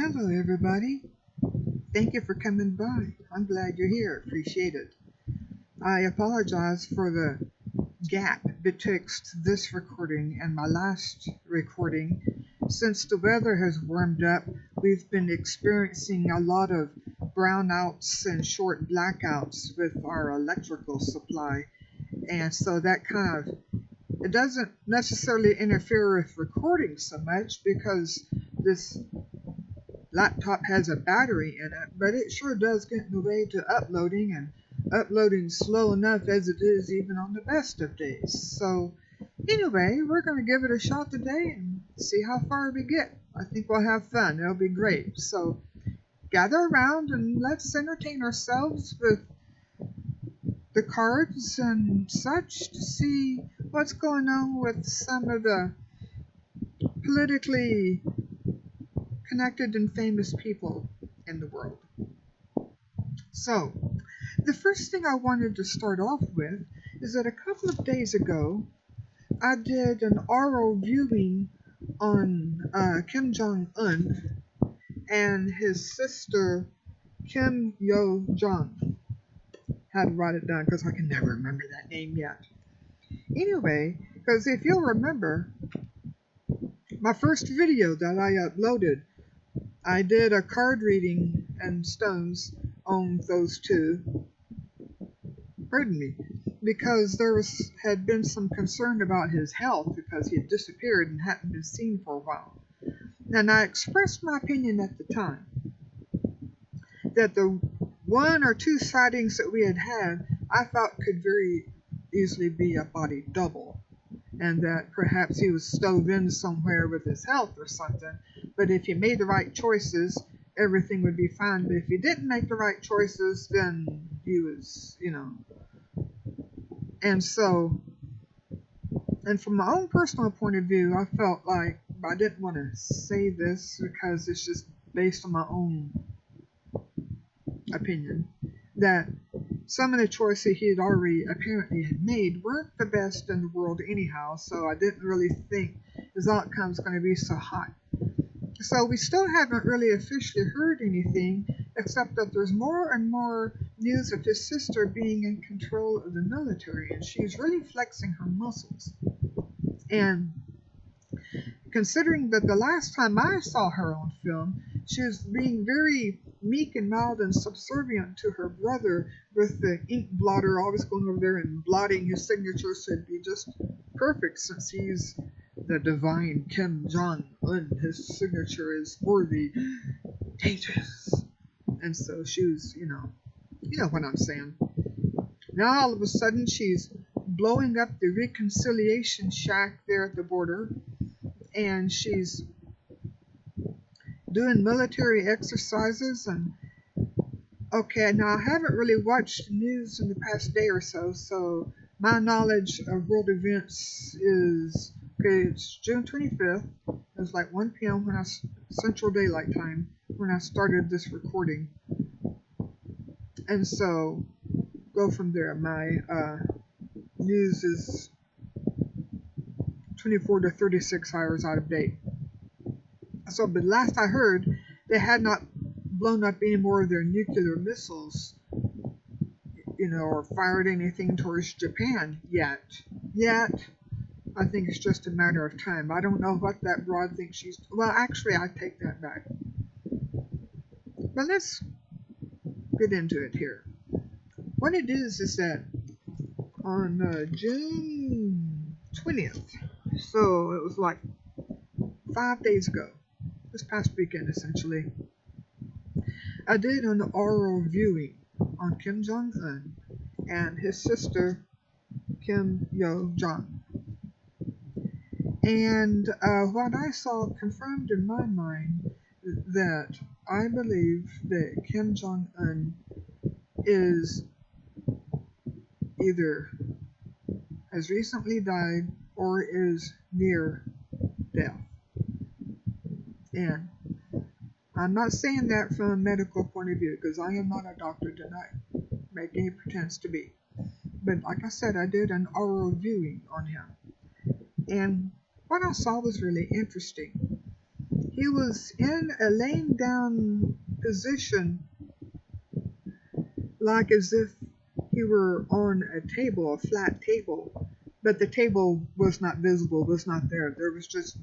Hello, everybody. Thank you for coming by. I'm glad you're here. Appreciate it. I apologize for the gap betwixt this recording and my last recording. Since the weather has warmed up, we've been experiencing a lot of brownouts and short blackouts with our electrical supply. And so that it doesn't necessarily interfere with recording so much because this laptop has a battery in it, but it sure does get in the way to uploading, and uploading slow enough as it is even on the best of days. So anyway, we're going to give it a shot today and see how far we get. I think we'll have fun. It'll be great. So gather around and let's entertain ourselves with the cards and such to see what's going on with some of the politically connected and famous people in the world. So, the first thing I wanted to start off with is that a couple of days ago, I did an oral viewing on Kim Jong Un and his sister Kim Jong. Had to write it down because I can never remember that name yet. Anyway, because if you'll remember, my first video that I uploaded, I did a card reading and stones on those two. Pardon me. Because had been some concern about his health because he had disappeared and hadn't been seen for a while. And I expressed my opinion at the time that the one or two sightings that we had I felt could very easily be a body double, and that perhaps he was stove in somewhere with his health or something. But if you made the right choices, everything would be fine. But if you didn't make the right choices, then he was, And so, and from my own personal point of view, I felt like I didn't want to say this because it's just based on my own opinion, that some of the choices he had already apparently had made weren't the best in the world anyhow, so I didn't really think his outcome's going to be so hot. So we still haven't really officially heard anything, except that there's more and more news of his sister being in control of the military, and she's really flexing her muscles. And considering that the last time I saw her on film, she was being very meek and mild and subservient to her brother with the ink blotter, always going over there and blotting his signature, so it'd be just perfect since he's the divine Kim Jong Un. His signature is worthy, dangerous. And so she was, you know what I'm saying. Now all of a sudden she's blowing up the reconciliation shack there at the border, and she's doing military exercises. And okay, now I haven't really watched the news in the past day or so, so my knowledge of world events is, okay, it's June 25th. It was like 1 p.m. Central Daylight Time when I started this recording. And so, go from there. My news is 24 to 36 hours out of date. So, but last I heard, they had not blown up any more of their nuclear missiles, or fired anything towards Japan yet. I think it's just a matter of time. I don't know what that broad thinks she's... Well, actually, I take that back. But let's get into it here. What it is that on June 20th, so it was like 5 days ago, this past weekend essentially, I did an oral viewing on Kim Jong Un and his sister Kim Jong. And what I saw confirmed in my mind that I believe that Kim Jong Un is either has recently died or is near death. And I'm not saying that from a medical point of view, because I am not a doctor, do not make any pretense to be. But like I said, I did an oral viewing on him. And what I saw was really interesting. he was in a laying down position, like as if he were on a table, a flat table, but the table was not visible, was not there. There was just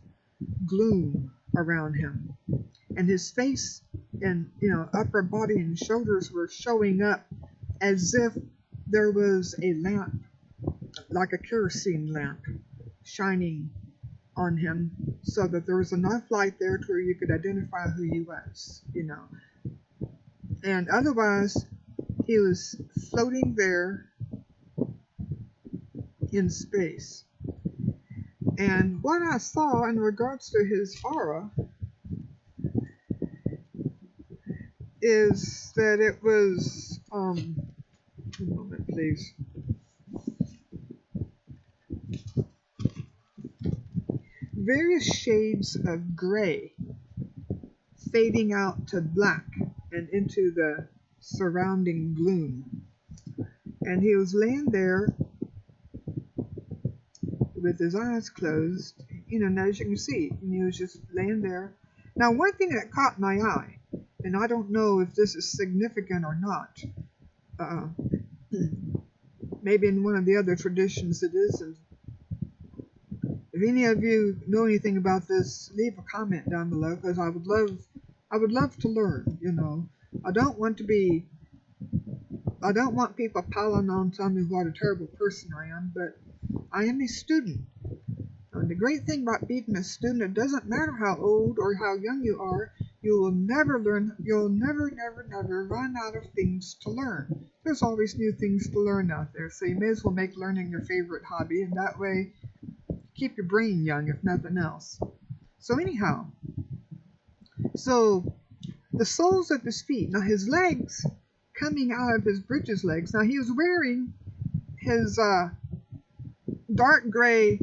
gloom around him, and his face and upper body and shoulders were showing up as if there was a lamp, like a kerosene lamp, shining on him, so that there was enough light there to where you could identify who he was, and otherwise he was floating there in space. And what I saw in regards to his aura is that it was, one moment please, various shades of gray fading out to black and into the surrounding gloom. And he was laying there with his eyes closed, and as you can see, and he was just laying there. Now, one thing that caught my eye, and I don't know if this is significant or not, maybe in one of the other traditions it is, and if any of you know anything about this, leave a comment down below, because I would love to learn. I don't want people piling on telling me what a terrible person I am, but I am a student. And the great thing about being a student, it doesn't matter how old or how young you are, you'll never run out of things to learn. There's always new things to learn out there, so you may as well make learning your favorite hobby, and that way keep your brain young, if nothing else. So anyhow, the soles of his feet, now his legs coming out of his breeches legs. Now he was wearing his dark gray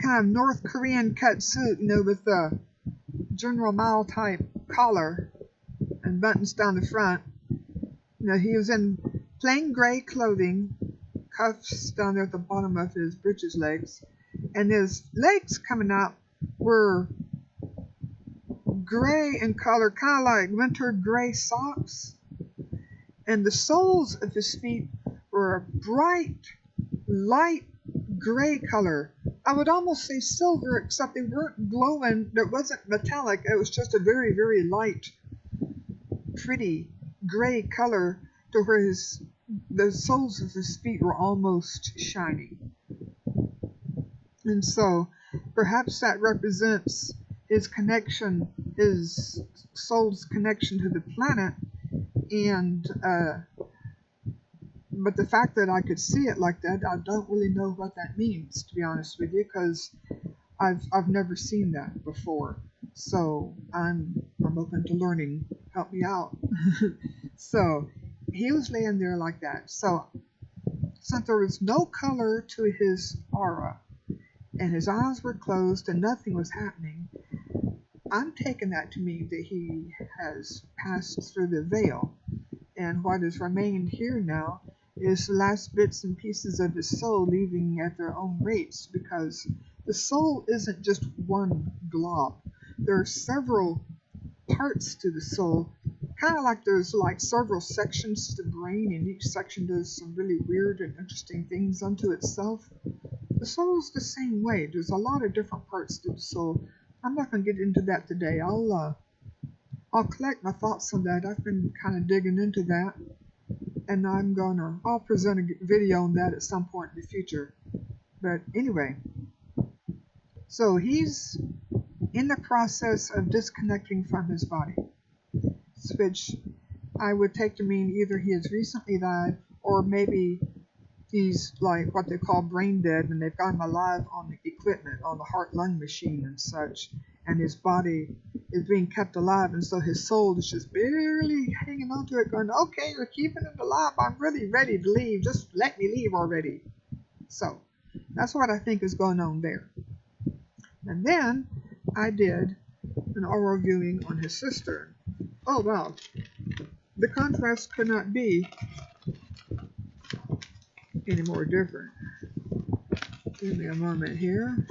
kind of North Korean cut suit, with the General Mao type collar and buttons down the front. He was in plain gray clothing, cuffs down there at the bottom of his breeches legs, and his legs coming out were gray in color, kind of like winter gray socks, and the soles of his feet were a bright, light gray color. I would almost say silver, except they weren't glowing. It wasn't metallic. It was just a very, very light, pretty gray color, to where the soles of his feet were almost shining. And so perhaps that represents his connection, his soul's connection to the planet, and but the fact that I could see it like that, I don't really know what that means, to be honest with you, because I've never seen that before. So I'm open to learning. Help me out. So he was laying there like that. So since there was no color to his aura, and his eyes were closed and nothing was happening, I'm taking that to mean that he has passed through the veil, and what has remained here now is the last bits and pieces of his soul leaving at their own rates, because the soul isn't just one glob. There are several parts to the soul, kind of like there's like several sections to the brain, and each section does some really weird and interesting things unto itself. The soul's the same way. There's a lot of different parts to the soul. I'm not going to get into that today. I'll collect my thoughts on that. I've been kind of digging into that, and I'll present a video on that at some point in the future. But anyway, so he's in the process of disconnecting from his body, which I would take to mean either he has recently died, or maybe he's like what they call brain dead, and they've got him alive on the equipment, on the heart-lung machine and such, and his body is being kept alive, and so his soul is just barely hanging on to it, going, okay, you're keeping it alive, I'm really ready to leave, just let me leave already. So that's what I think is going on there. And then I did an aural viewing on his sister. Oh wow, the contrast could not be any more different. Give me a moment here.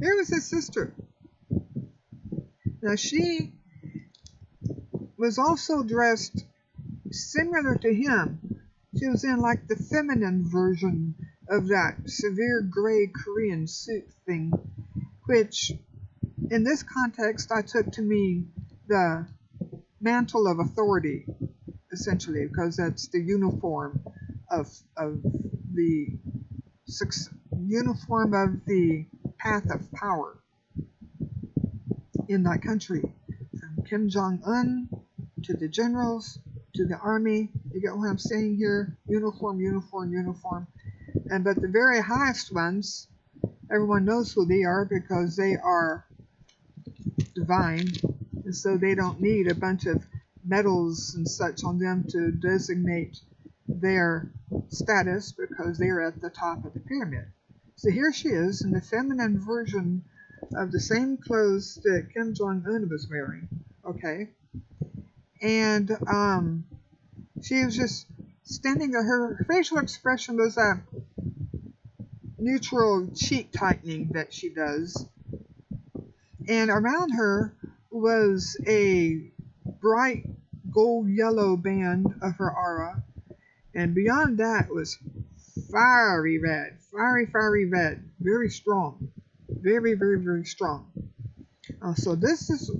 Here was his sister. Now she was also dressed similar to him. She was in like the feminine version of that severe gray Korean suit thing, which in this context I took to mean the mantle of authority, essentially, because that's the uniform of the uniform of the path of power in that country, from Kim Jong Un to the generals to the army. You get what I'm saying here? Uniform, uniform, uniform. But the very highest ones, everyone knows who they are because they are divine, and so they don't need a bunch of medals and such on them to designate their status because they're at the top of the pyramid. So here she is in the feminine version of the same clothes that Kim Jong Un was wearing. Okay, and she was just standing there. Her facial expression was a neutral cheek tightening that she does, and around her was a bright gold yellow band of her aura, and beyond that was fiery red, fiery red, very strong, very, very, very strong. So this is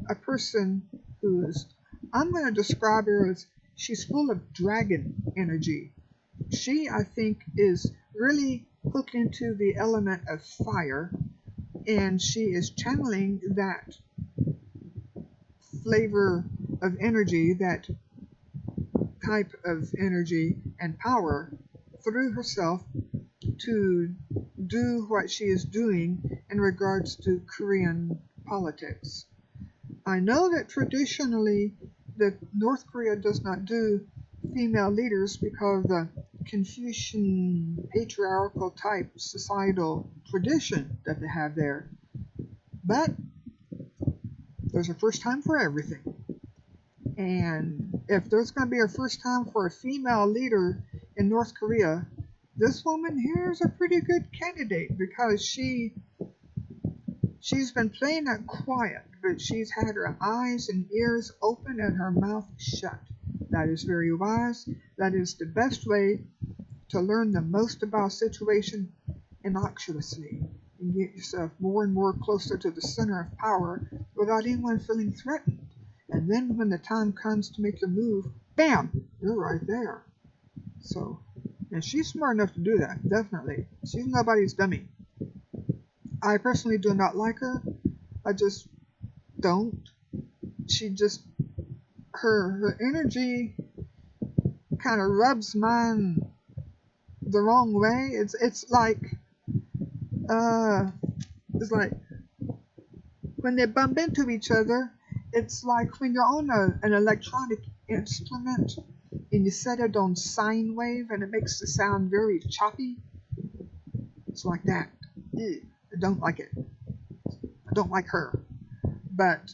a person who's, I'm going to describe her as she's full of dragon energy. She, I think, is really hooked into the element of fire, and she is channeling that flavor of energy, that type of energy and power through herself to do what she is doing in regards to Korean politics. I know that traditionally that North Korea does not do female leaders because of the Confucian patriarchal type societal tradition that they have there. But there's a first time for everything. And if there's going to be a first time for a female leader in North Korea, this woman here is a pretty good candidate because she's been playing it quiet, but she's had her eyes and ears open and her mouth shut. That is very wise. That is the best way to learn the most about a situation innocuously and get yourself more and more closer to the center of power without anyone feeling threatened. And then when the time comes to make your move, bam, you're right there. So, and she's smart enough to do that, definitely. She's nobody's dummy. I personally do not like her. I just don't. She just, her energy kind of rubs mine the wrong way. It's like when they bump into each other, it's like when you're on an electronic instrument and you set it on sine wave and it makes the sound very choppy. It's like that. I don't like it. I don't like her. But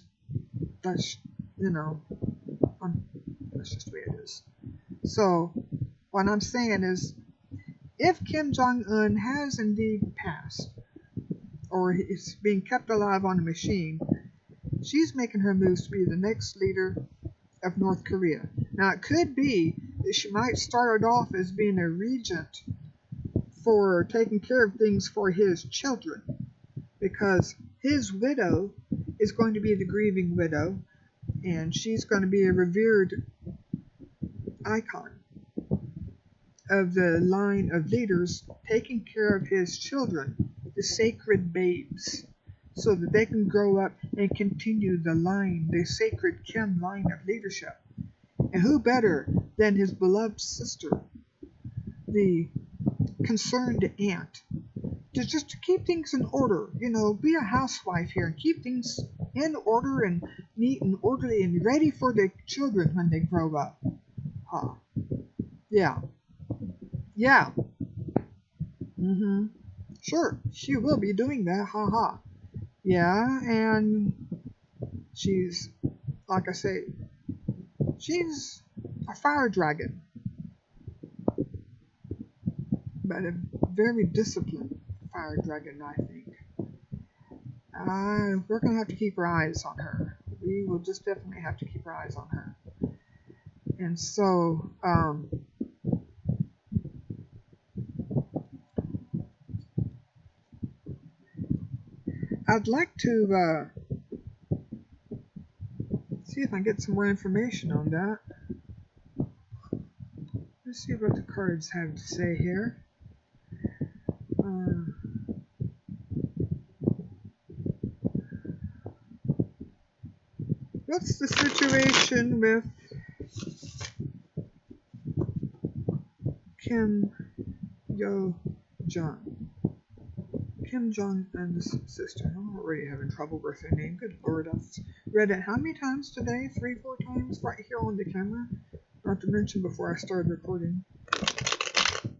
that's, that's just the way it is. So what I'm saying is, if Kim Jong Un has indeed passed, or is being kept alive on a machine, she's making her moves to be the next leader of North Korea. Now, it could be that she might start it off as being a regent for taking care of things for his children, because his widow is going to be the grieving widow, and she's going to be a revered icon of the line of leaders taking care of his children, the sacred babes, so that they can grow up and continue the line, the sacred Kim line of leadership. And who better than his beloved sister, the concerned aunt, to keep things in order, be a housewife here and keep things in order and neat and orderly and ready for the children when they grow up. Yeah. Sure, she will be doing that, Yeah, and she's, like I say, she's a fire dragon, but a very disciplined fire dragon, I think. We're going to have to keep our eyes on her. We will just definitely have to keep our eyes on her. And so, I'd like to see if I can get some more information on that. Let's see what the cards have to say here. What's the situation with Kim Jong? Kim Jong Un's sister. I'm already having trouble with her name. Good Lord, I've read it how many times today? 3, 4 times right here on the camera. Not to mention before I started recording.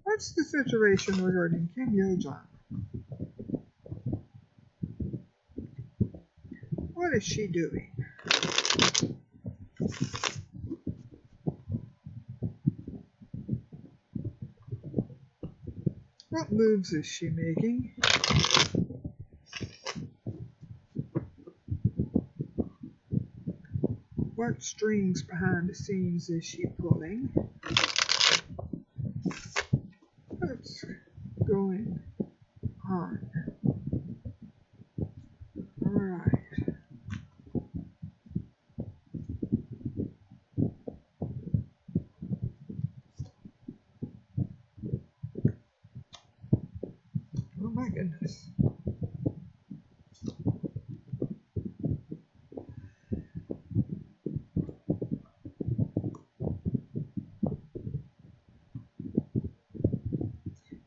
What's the situation regarding Kim Jong? What is she doing? What moves is she making? What strings behind the scenes is she pulling? What's going on? Alright. Oh my goodness.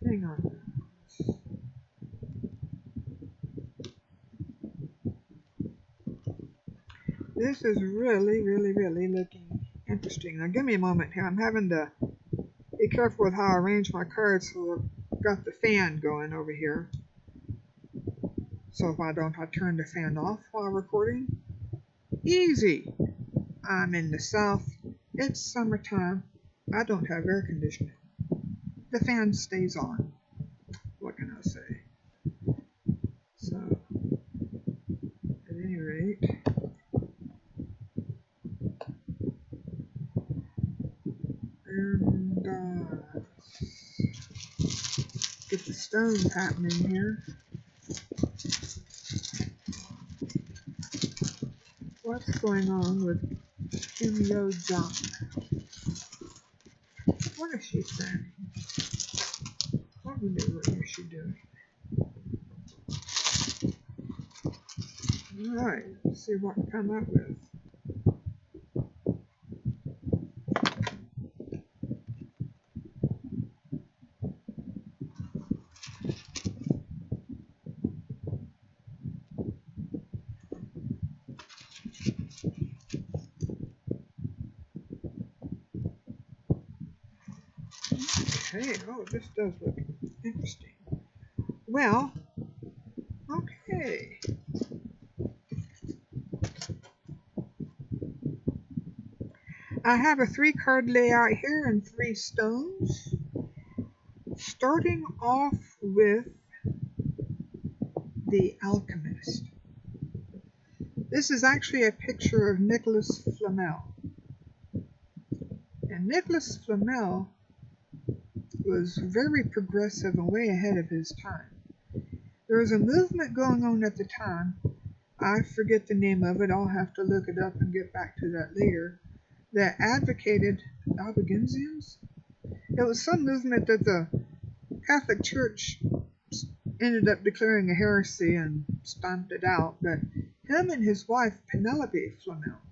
Hang on. This is really looking interesting. Now give me a moment here. I'm having to be careful with how I arrange my cards, so I've got the fan going over here. So if I don't, I turn the fan off while recording. Easy! I'm in the south. It's summertime. I don't have air conditioning. The fan stays on. What can I say? So, at any rate, and get the stones happening here. What's going on with Kim Jong? What is she planning? What maneuver is she doing? Alright, let's see what we come up with. Okay, oh, this does look interesting. Well, okay. I have a 3-card layout here and 3 stones. Starting off with the Alchemist. This is actually a picture of Nicholas Flamel. And Nicholas Flamel was very progressive and way ahead of his time. There was a movement going on at the time. I forget the name of it. I'll have to look it up and get back to that later. That advocated Albigensians. It was some movement that the Catholic Church ended up declaring a heresy and stomped it out. But him and his wife, Penelope Flamel,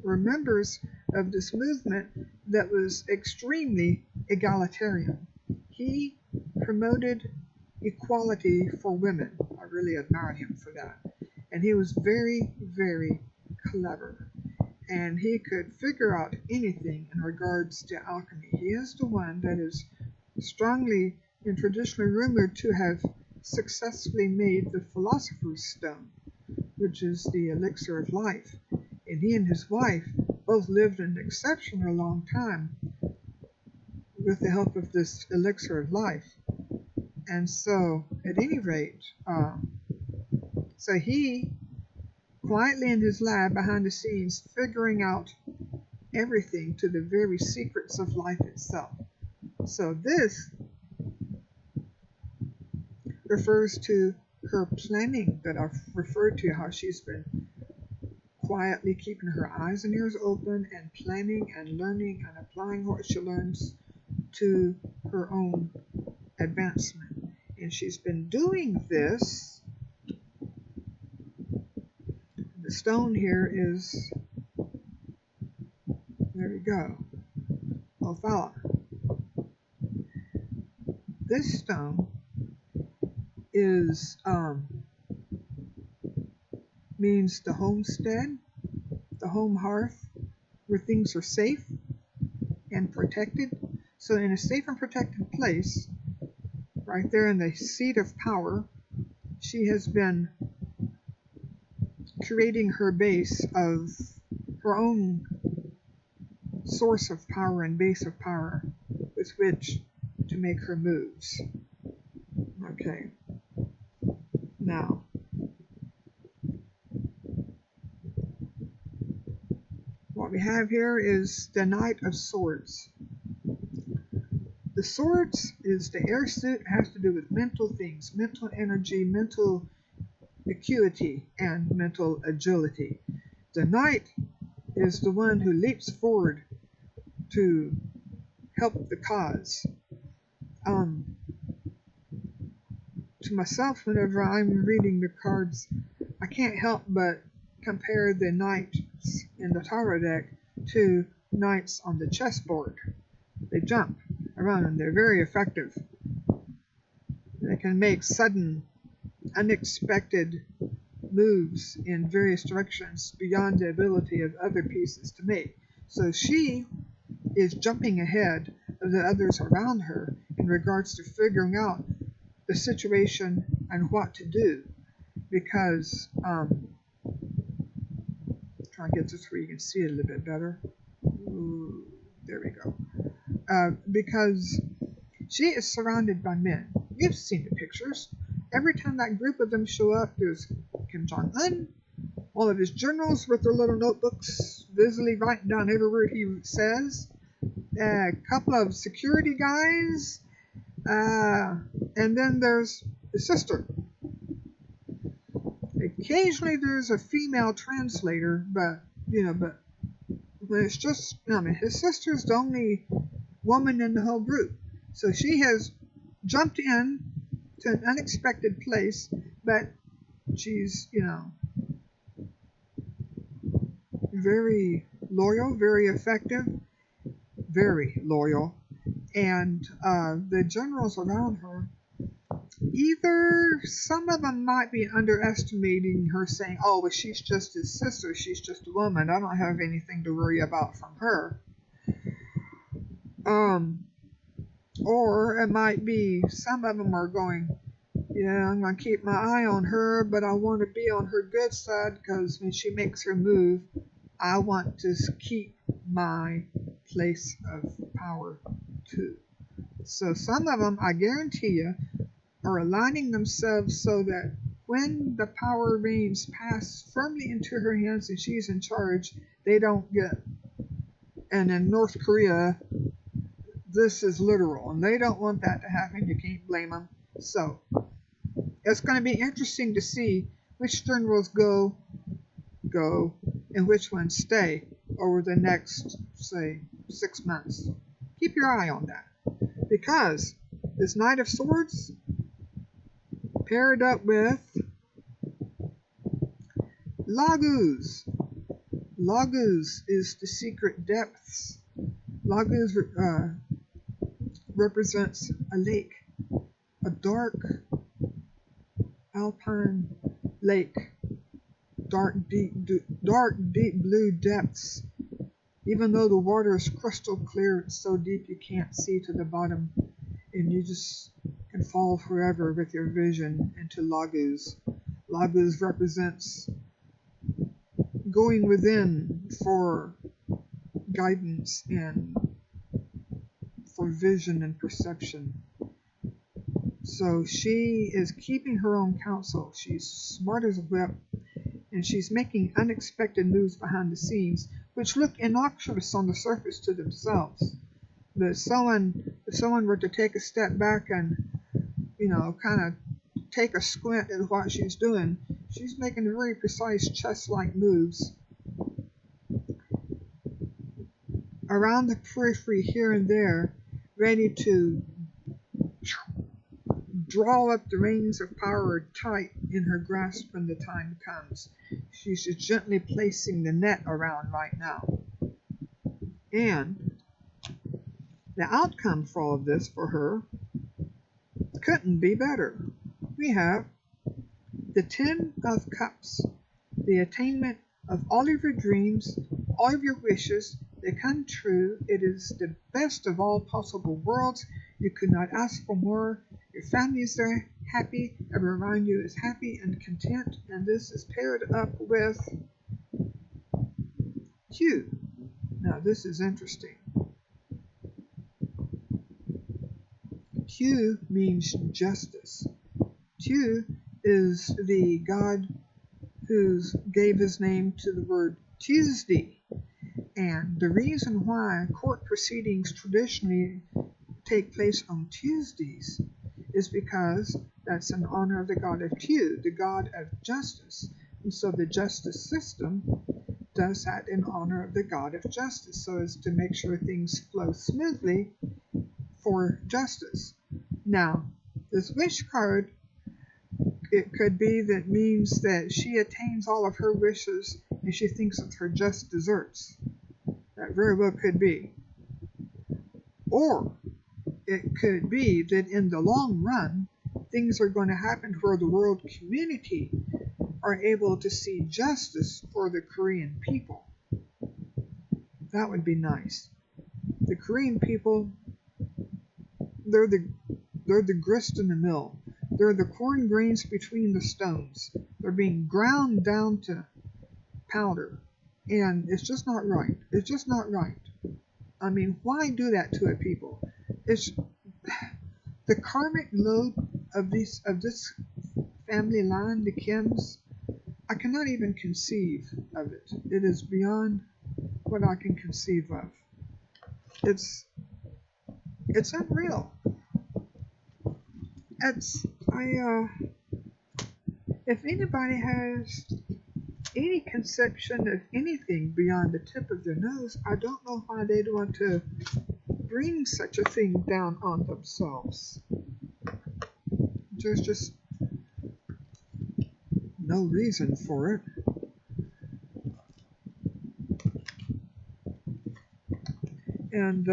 were members of this movement that was extremely egalitarian. He promoted equality for women. I really admired him for that. And he was very clever. And he could figure out anything in regards to alchemy. He is the one that is strongly and traditionally rumored to have successfully made the Philosopher's Stone, which is the elixir of life. And he and his wife both lived an exceptionally long time with the help of this elixir of life. And so, at any rate, So he, quietly in his lab behind the scenes, figuring out everything to the very secrets of life itself. So this refers to her planning that I've referred to, how she's been quietly keeping her eyes and ears open and planning and learning and applying what she learns to her own advancement. And she's been doing this. The stone here is, there we go, othala. This stone is means the homestead, the home hearth, where things are safe and protected. So in a safe and protected place, right there in the seat of power, she has been creating her base of her own source of power and base of power with which to make her moves. Okay. Now, what we have here is the Knight of Swords. The swords is the air suit, has to do with mental things, mental energy, mental acuity, and mental agility. The knight is the one who leaps forward to help the cause. To myself, whenever I'm reading the cards, I can't help but compare the knights in the tarot deck to knights on the chessboard. They jump around and they're very effective. They can make sudden, unexpected moves in various directions beyond the ability of other pieces to make. So she is jumping ahead of the others around her in regards to figuring out the situation and what to do, because try to get this where you can see it a little bit better. Ooh, there we go. Because she is surrounded by men. You've seen the pictures. Every time that group of them show up, there's Kim Jong Un, all of his generals with their little notebooks, busily writing down every word he says, a couple of security guys, and then there's his sister. Occasionally there's a female translator, but it's just, his sister's the only woman in the whole group. So she has jumped in to an unexpected place, but she's, very loyal, very effective, very loyal. And the generals around her, either some of them might be underestimating her, saying, oh, well, she's just his sister, she's just a woman, I don't have anything to worry about from her. Or it might be some of them are going, yeah, I'm going to keep my eye on her, but I want to be on her good side, because when she makes her move, I want to keep my place of power too. So some of them, I guarantee you, are aligning themselves so that when the power reins pass firmly into her hands and she's in charge, they don't get. And in North Korea, this is literal, and they don't want that to happen. You can't blame them. So it's going to be interesting to see which generals go, and which ones stay over the next, say, 6 months. Keep your eye on that, because this Knight of Swords paired up with Laguz. Laguz is the secret depths. Laguz represents a lake, a dark alpine lake, dark deep blue depths. Even though the water is crystal clear, it's so deep you can't see to the bottom, and you just can fall forever with your vision into Laguz. Laguz represents going within for guidance and for vision and perception. So she is keeping her own counsel. She's smart as a whip, and she's making unexpected moves behind the scenes, which look innocuous on the surface to themselves. But if someone were to take a step back and, kind of take a squint at what she's doing, she's making very precise chess-like moves around the periphery here and there, ready to draw up the reins of power tight in her grasp when the time comes. She's just gently placing the net around right now. And the outcome for all of this for her couldn't be better. We have the Ten of Cups, the attainment of all of your dreams, all of your wishes. They come true. It is the best of all possible worlds. You could not ask for more. Your family is there, happy. Everyone around you is happy and content. And this is paired up with Q. Now this is interesting. Q means justice. Q is the god who gave his name to the word Tuesday. And the reason why court proceedings traditionally take place on Tuesdays is because that's in honor of the god of Q, the god of justice. And so the justice system does that in honor of the god of justice, so as to make sure things flow smoothly for justice. Now, this wish card, it could be that means that she attains all of her wishes and she thinks it's her just deserts. That very well could be. Or it could be that in the long run, things are going to happen where the world community are able to see justice for the Korean people. That would be nice. The Korean people, they're the grist in the mill. They're the corn grains between the stones. They're being ground down to powder. And it's just not right. It's just not right. I mean, why do that to a people? It's the karmic load of this family line, the Kims. I cannot even conceive of it. It is beyond what I can conceive of. It's unreal. If anybody has any conception of anything beyond the tip of their nose, I don't know why they'd want to bring such a thing down on themselves. There's just no reason for it. And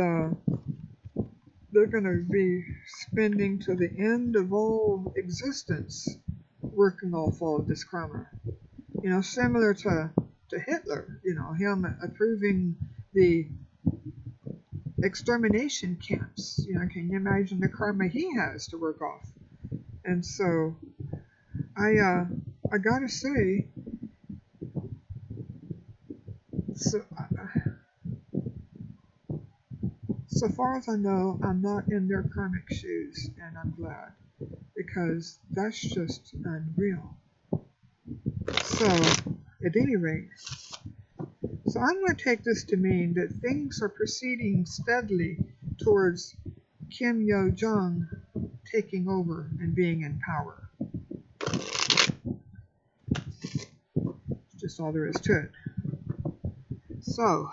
they're going to be spending to the end of all existence working off all of this karma. Similar to Hitler, him approving the extermination camps. Can you imagine the karma he has to work off? And so, I gotta say, so far as I know, I'm not in their karmic shoes, and I'm glad, because that's just unreal. So, at any rate, so I'm going to take this to mean that things are proceeding steadily towards Kim Jong Un taking over and being in power. That's just all there is to it. So,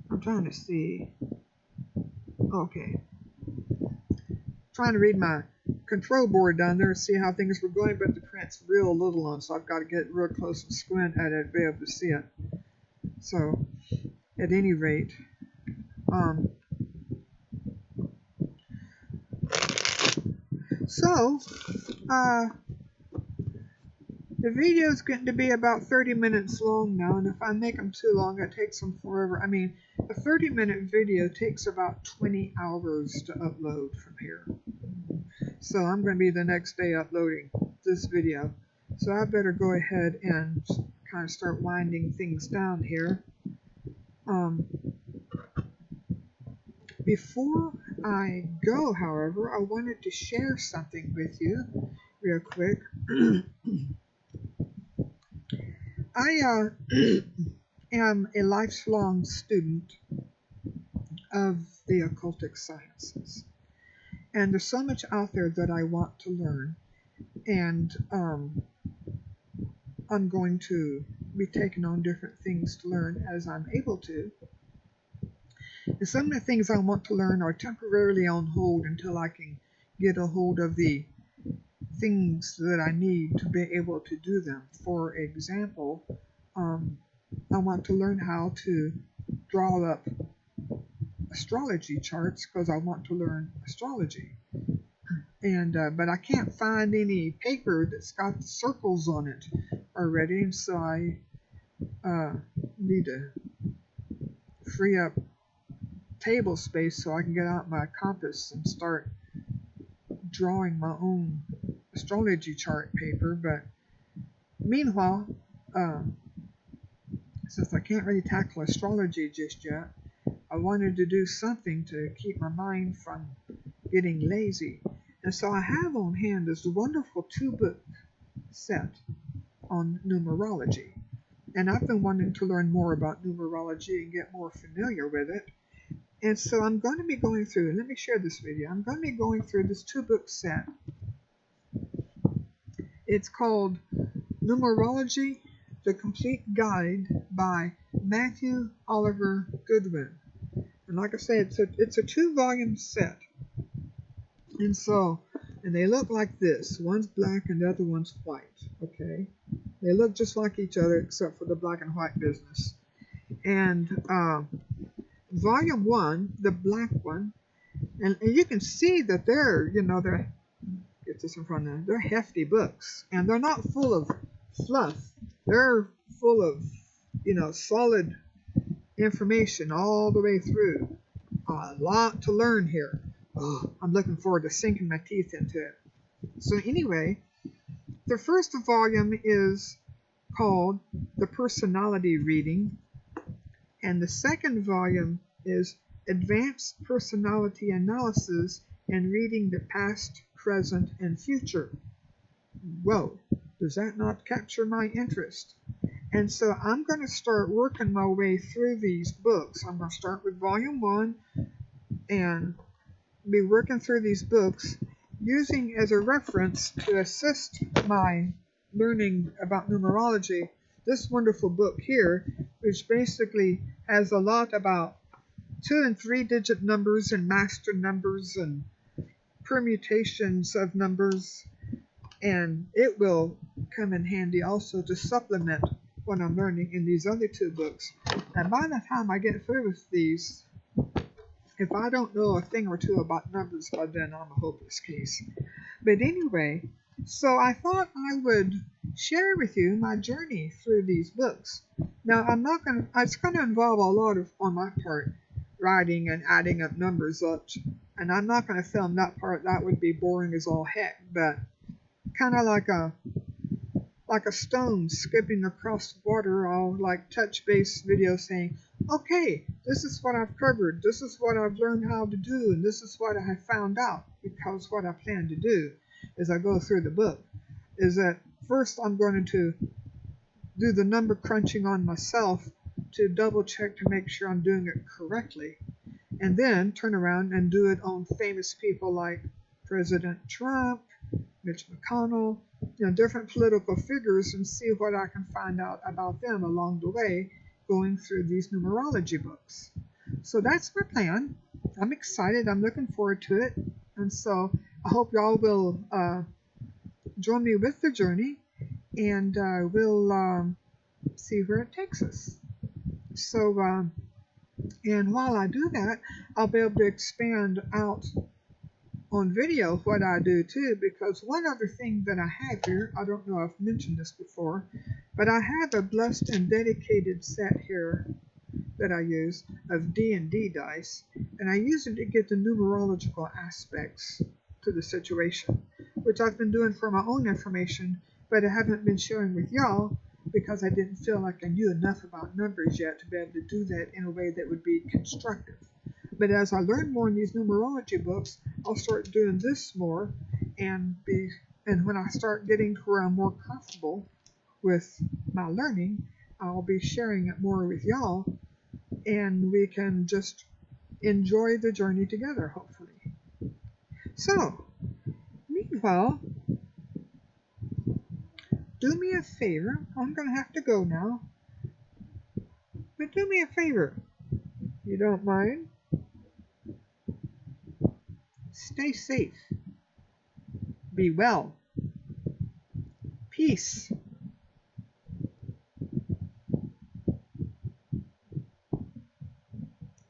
I'm trying to see. Okay. Trying to read my control board down there and see how things were going, but the print's real little on, so I've got to get real close and squint at it to be able to see it. So, at any rate, the video is getting to be about 30 minutes long now, and if I make them too long, it takes them forever. I mean, a 30-minute video takes about 20 hours to upload from here. So I'm going to be the next day uploading this video. So I better go ahead and kind of start winding things down here. Before I go, however, I wanted to share something with you real quick. I am a lifelong student of the occultic sciences, and there's so much out there that I want to learn, and I'm going to be taking on different things to learn as I'm able to. And some of the things I want to learn are temporarily on hold until I can get a hold of the things that I need to be able to do them. For example, I want to learn how to draw up astrology charts because I want to learn astrology. And but I can't find any paper that's got the circles on it already, and so I need to free up table space so I can get out my compass and start drawing my own astrology chart paper. But meanwhile, since I can't really tackle astrology just yet, I wanted to do something to keep my mind from getting lazy. And so I have on hand this wonderful 2-book set on numerology. And I've been wanting to learn more about numerology and get more familiar with it. And so I'm going to be going through, let me share this with you. I'm going to be going through this 2-book set. It's called Numerology, The Complete Guide by Matthew Oliver Goodwin. And like I said, it's a 2-volume set. And they look like this. One's black and the other one's white. Okay? They look just like each other except for the black and white business. And volume 1, the black one, and you can see that they're get this in front of them, they're hefty books. And they're not full of fluff. They're full of, solid information all the way through. A lot to learn here. Oh, I'm looking forward to sinking my teeth into it. So anyway, the first volume is called The Personality Reading, and the second volume is Advanced Personality Analysis and Reading the Past, Present, and Future. Whoa, does that not capture my interest? And so I'm going to start working my way through these books. I'm going to start with volume 1 and be working through these books using as a reference to assist my learning about numerology this wonderful book here, which basically has a lot about 2- and 3-digit numbers and master numbers and permutations of numbers, and it will come in handy also to supplement what I'm learning in these other 2 books. And by the time I get through with these, if I don't know a thing or two about numbers by then, I'm a hopeless case. But anyway, so I thought I would share with you my journey through these books. Now, it's going to involve a lot of, on my part, writing and adding up numbers up. And I'm not going to film that part. That would be boring as all heck. But kind of like a stone skipping across water, I'll like touch base video saying, okay, this is what I've covered, this is what I've learned how to do, and this is what I have found out. Because what I plan to do as I go through the book is that first I'm going to do the number crunching on myself to double check to make sure I'm doing it correctly, and then turn around and do it on famous people like President Trump, Mitch McConnell, different political figures, and see what I can find out about them along the way going through these numerology books. So that's my plan. I'm excited. I'm looking forward to it. And so I hope y'all will join me with the journey, and we'll see where it takes us. So, and while I do that, I'll be able to expand out on video what I do too, because one other thing that I have here, I don't know if I've mentioned this before, but I have a blessed and dedicated set here that I use of D&D dice, and I use it to get the numerological aspects to the situation, which I've been doing for my own information, but I haven't been sharing with y'all because I didn't feel like I knew enough about numbers yet to be able to do that in a way that would be constructive. But as I learn more in these numerology books, I'll start doing this more, and when I start getting to where I'm more comfortable with my learning, I'll be sharing it more with y'all, and we can just enjoy the journey together, hopefully. So, meanwhile, do me a favor. I'm going to have to go now, but do me a favor. You don't mind? Stay safe. Be well. Peace.